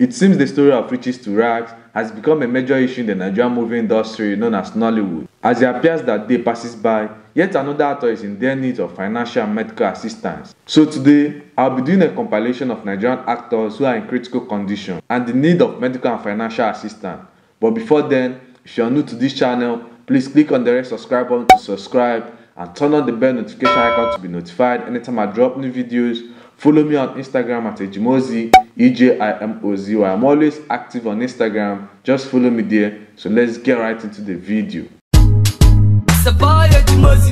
It seems the story of riches to rags has become a major issue in the Nigerian movie industry known as Nollywood. As it appears that day passes by, yet another actor is in their need of financial and medical assistance. So today, I'll be doing a compilation of Nigerian actors who are in critical condition and the need of medical and financial assistance. But before then, if you are new to this channel, please click on the red subscribe button to subscribe and turn on the bell notification icon to be notified anytime I drop new videos. Follow me on Instagram at Ejimozi, EJIMOZY. I'm always active on Instagram. Just follow me there. So let's get right into the video. It's a boy Ejimozi.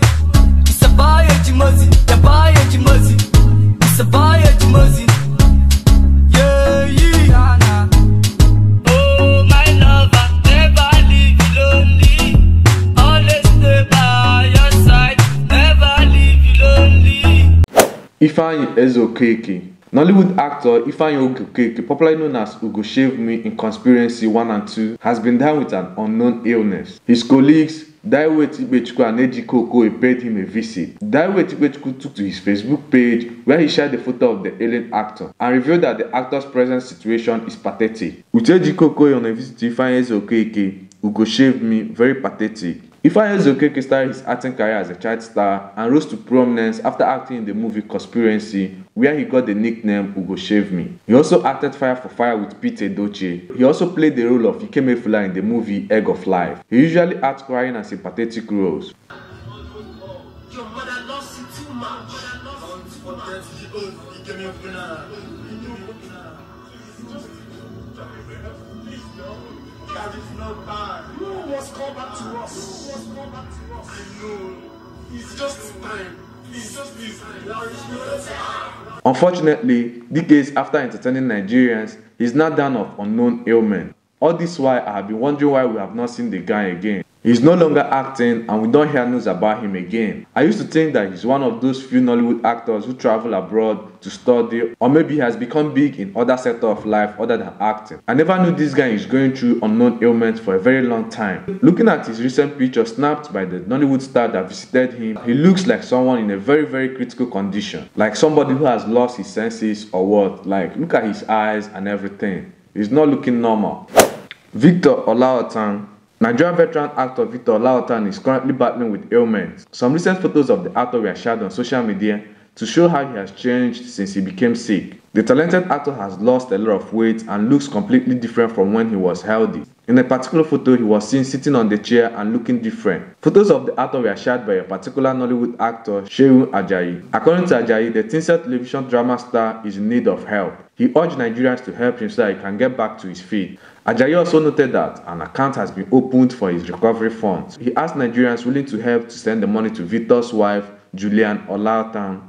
It's a boy Ejimozi. The boy Ejimozi. It's a boy Ejimozi. Yeah, yeah. Oh, my lover, never leave you lonely. Always stay by your side. Never leave you lonely. Ifeanyi Eze-Okeke. Nollywood actor Ifeanyi Eze-Okeke, popularly known as Ugo Shave Me in Conspiracy 1 and 2, has been down with an unknown illness. His colleagues Daiwo Etikpechukwu and Ejike Okoye paid him a visit. Daiwo Etikpechukwu took to his Facebook page where he shared a photo of the ailing actor and revealed that the actor's present situation is pathetic. With Ejike Okoye on a visit to Ifeanyi Eze-Okeke, Ugo Shave Me very pathetic. Ifeanyi Eze-Okeke started his acting career as a child star and rose to prominence after acting in the movie Conspiracy, where he got the nickname Ugo Shave Me. He also acted Fire for Fire with Pete Edochie. He also played the role of Ikemefula in the movie Egg of Life. He usually acts crying and sympathetic roles. Your mother loves you too much. You must come back to us. I know. It's just time. Please. Unfortunately, decades after entertaining Nigerians, he's now down of unknown ailment. All this while, I have been wondering why we have not seen the guy again. He's no longer acting and we don't hear news about him again. I used to think that he's one of those few Nollywood actors who travel abroad to study, or maybe he has become big in other sectors of life other than acting. I never knew this guy is going through unknown ailments for a very long time. Looking at his recent picture snapped by the Nollywood star that visited him, he looks like someone in a very critical condition. Like somebody who has lost his senses or what. Like, look at his eyes and everything. He's not looking normal. Victor Olaotan. Nigerian veteran actor Victor Olaotan is currently battling with ailments. Some recent photos of the actor were shared on social media to show how he has changed since he became sick. The talented actor has lost a lot of weight and looks completely different from when he was healthy. In a particular photo, he was seen sitting on the chair and looking different. Photos of the actor were shared by a particular Nollywood actor, Seun Ajayi. According to Ajayi, the teen television drama star is in need of help. He urged Nigerians to help him so that he can get back to his feet. Ajayi also noted that an account has been opened for his recovery funds. He asked Nigerians willing to help to send the money to Victor's wife, Julian Olaotan.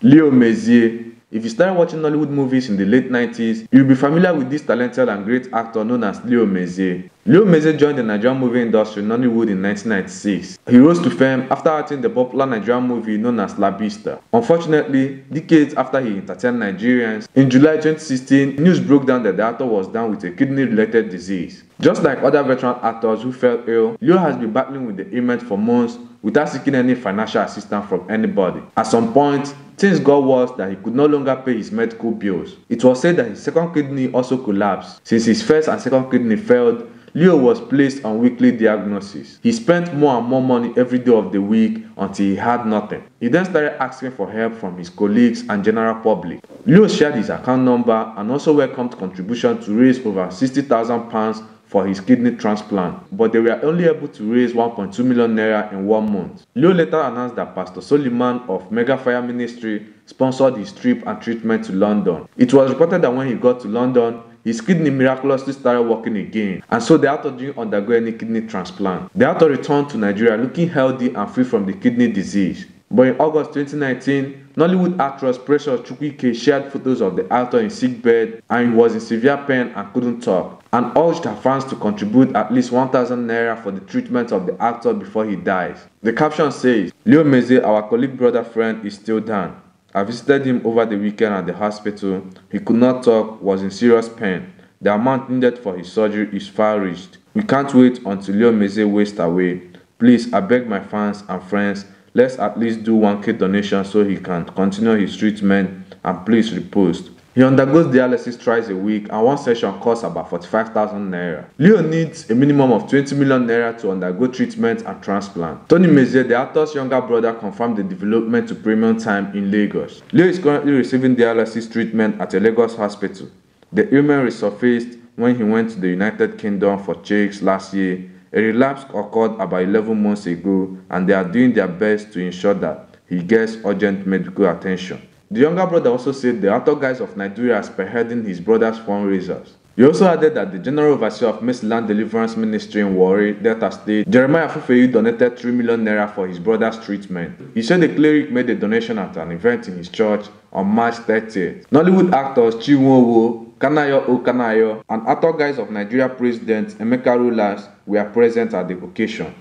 Leo Mezie. If you started watching Nollywood movies in the late 90s, you'll be familiar with this talented and great actor known as Leo Mezie. Leo Mezie joined the Nigerian movie industry Nollywood in 1996. He rose to fame after acting in the popular Nigerian movie known as La Vista. Unfortunately, decades after he entertained Nigerians, in July 2016, news broke down that the actor was down with a kidney-related disease. Just like other veteran actors who fell ill, Leo has been battling with the ailment for months without seeking any financial assistance from anybody. At some point, things got worse that he could no longer pay his medical bills. It was said that his second kidney also collapsed. Since his first and second kidney failed, Leo was placed on weekly diagnosis. He spent more and more money every day of the week until he had nothing. He then started asking for help from his colleagues and general public. Leo shared his account number and also welcomed contributions to raise over £60,000 for his kidney transplant, but they were only able to raise 1.2 million naira in 1 month. Leo later announced that Pastor Soliman of Mega Fire Ministry sponsored his trip and treatment to London. It was reported that when he got to London, his kidney miraculously started working again, and so the actor didn't undergo any kidney transplant. The actor returned to Nigeria looking healthy and free from the kidney disease. But in August 2019, Nollywood actress Precious Chukwuike shared photos of the actor in sickbed and he was in severe pain and couldn't talk, and urged her fans to contribute at least 1,000 naira for the treatment of the actor before he dies. The caption says, "Leo Mezie, our colleague brother friend, is still down. I visited him over the weekend at the hospital. He could not talk, was in serious pain. The amount needed for his surgery is far-reached. We can't wait until Leo Mezie wastes away. Please, I beg my fans and friends, let's at least do 1K donation so he can continue his treatment, and please repost." He undergoes dialysis twice a week and one session costs about 45,000 naira. Leo needs a minimum of 20 million naira to undergo treatment and transplant. Tony Mezie, the actor's younger brother, confirmed the development to premium time in Lagos. Leo is currently receiving dialysis treatment at a Lagos hospital. The ailment resurfaced when he went to the United Kingdom for checks last year. A relapse occurred about 11 months ago, and they are doing their best to ensure that he gets urgent medical attention. The younger brother also said the Author Guys of Nigeria are spearheading his brother's fundraisers. He also added that the General Overseer of Mercy Land Deliverance Ministry in Warri, Delta State, Jeremiah Afufeyi, donated 3 million naira for his brother's treatment. He said the cleric made a donation at an event in his church on March 30th. Nollywood actors Chinwowo, Kanayo Okanayo, and Author Guys of Nigeria President Emeka Rollas were present at the occasion.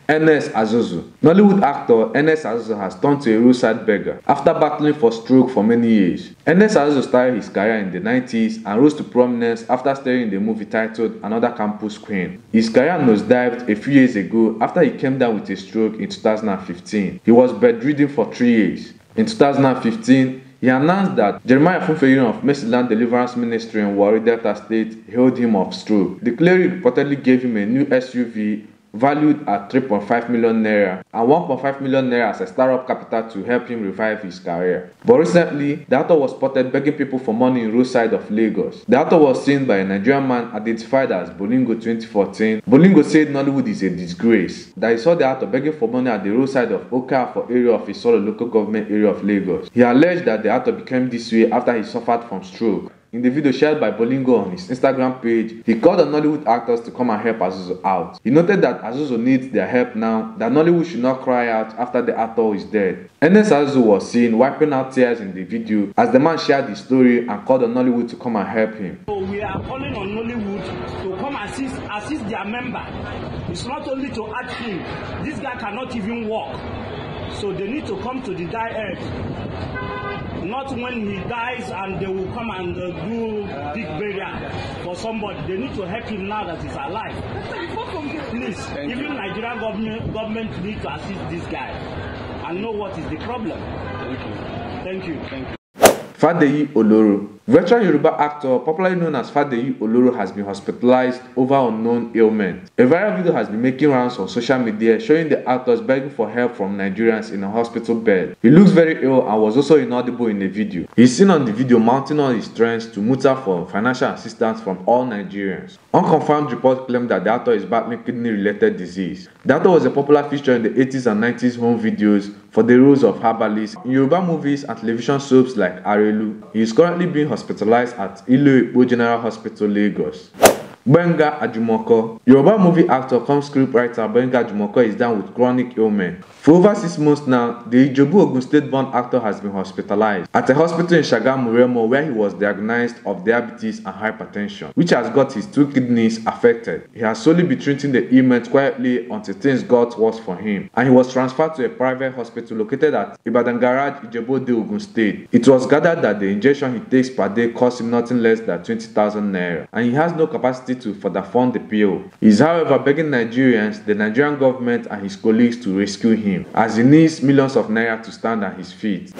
Ernest Azuzu. Nollywood actor Ernest Azuzu has turned to a roadside beggar after battling for stroke for many years. Ernest Azuzu started his career in the 90s and rose to prominence after starring in the movie titled Another Campus Queen. His career nosedived a few years ago after he came down with a stroke in 2015. He was bedridden for 3 years. In 2015, he announced that Jeremiah Afufeyi of Mercy Land Deliverance Ministry in Warri, Delta State, healed him of stroke. The cleric reportedly gave him a new SUV valued at 3.5 million naira and 1.5 million naira as a startup capital to help him revive his career. But recently, the actor was spotted begging people for money in roadside of Lagos. The actor was seen by a Nigerian man identified as Bolingo 2014. Bolingo said Nollywood is a disgrace, that he saw the actor begging for money at the roadside of Okafor area of Isolo local government area of Lagos. He alleged that the actor became this way after he suffered from stroke. In the video shared by Bolingo on his Instagram page, he called on Nollywood actors to come and help Azuzu out. He noted that Azuzu needs their help now, that Nollywood should not cry out after the actor is dead. Ernest Azuzu was seen wiping out tears in the video as the man shared his story and called on Nollywood to come and help him. So we are calling on Nollywood to come assist their member. It's not only to act him. This guy cannot even walk. So they need to come to the not when he dies and they will come and do big burial for somebody. They need to help him now that he's alive. Please, even Nigerian government need to assist this guy and know what is the problem. Thank you. Fadeyi Oloro. Veteran Yoruba actor, popularly known as Fadeyi Oloro, has been hospitalized over unknown ailment. A viral video has been making rounds on social media showing the actors begging for help from Nigerians in a hospital bed. He looks very ill and was also inaudible in the video. He is seen on the video mounting all his strength to mutter for financial assistance from all Nigerians. Unconfirmed reports claim that the actor is battling kidney-related disease. The actor was a popular feature in the 80s and 90s home videos for the roles of herbalists in Yoruba movies and television soaps like Arelu. He is currently being hospitalized at Ilo-Epo General Hospital, Lagos. Gbenga Ajumoko. Yoruba movie actor cum scriptwriter Gbenga Ajumoko is down with chronic ailment. For over 6 months now, the Ijebu Ogun State-born actor has been hospitalized at a hospital in Shagamu, Remo, where he was diagnosed of diabetes and hypertension, which has got his 2 kidneys affected. He has solely been treating the ailment quietly until things got worse for him, and he was transferred to a private hospital located at Ibadan Garage, Ijebu-Ode, Ogun State. It was gathered that the injection he takes per day costs him nothing less than 20,000 naira, and he has no capacity to further fund the PO. He is, however, begging Nigerians, the Nigerian government and his colleagues to rescue him, as he needs millions of naira to stand at his feet.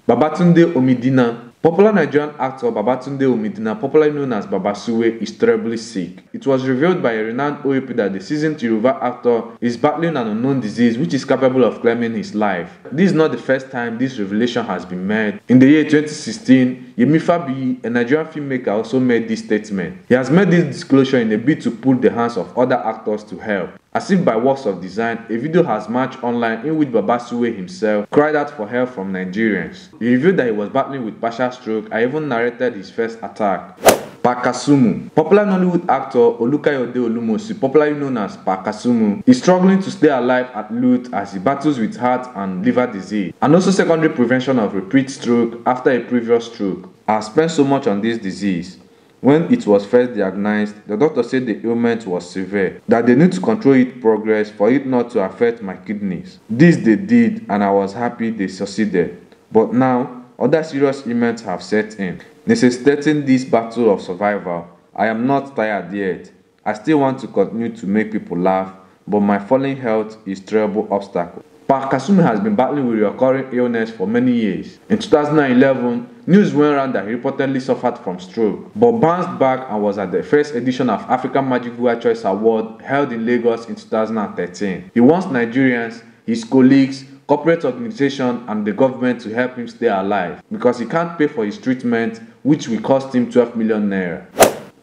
Babatunde Omidina. Popular Nigerian actor Babatunde Omidina, popularly known as Baba Suwe, is terribly sick. It was revealed by a renowned OAP that the seasoned Yoruba actor is battling an unknown disease which is capable of claiming his life. This is not the first time this revelation has been made. In the year 2016, Yemi Fabiyi, a Nigerian filmmaker, also made this statement. He has made this disclosure in a bid to pull the hands of other actors to help. As if by works of design, a video has marched online in which Baba Suwe himself cried out for help from Nigerians. He revealed that he was battling with partial stroke and even narrated his first attack. Pakasumu. Popular Nollywood actor Olukayode Olumosi, popularly known as Pakasumu, is struggling to stay alive at Lut as he battles with heart and liver disease, and also secondary prevention of repeat stroke after a previous stroke. I have spent so much on this disease. When it was first diagnosed, the doctor said the ailment was severe, that they need to control its progress for it not to affect my kidneys. This they did, and I was happy they succeeded. But now, other serious ailments have set in, necessitating this battle of survival. I am not tired yet. I still want to continue to make people laugh, but my falling health is a terrible obstacle. Pakasumu has been battling with recurring illness for many years. In 2011, news went around that he reportedly suffered from stroke, but bounced back and was at the first edition of African Magic Viewer Choice Award held in Lagos in 2013. He wants Nigerians, his colleagues, corporate organizations and the government to help him stay alive because he can't pay for his treatment, which will cost him 12 million naira.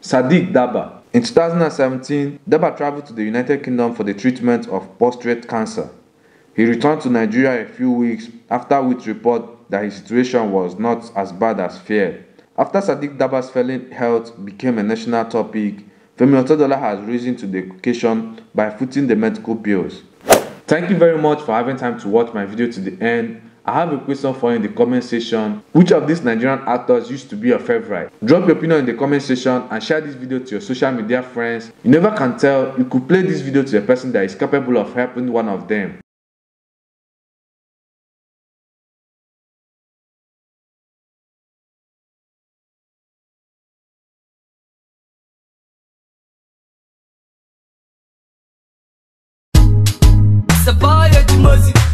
Sadiq Daba. In 2017, Daba traveled to the United Kingdom for the treatment of prostate cancer. He returned to Nigeria a few weeks after which report that his situation was not as bad as feared. After Sadiq Daba's failing health became a national topic, Femi Otedola has risen to the occasion by footing the medical bills. Thank you very much for having time to watch my video to the end. I have a question for you in the comment section. Which of these Nigerian actors used to be your favorite? Drop your opinion in the comment section and share this video to your social media friends. You never can tell, you could play this video to a person that is capable of helping one of them. Sabaya Jimozi.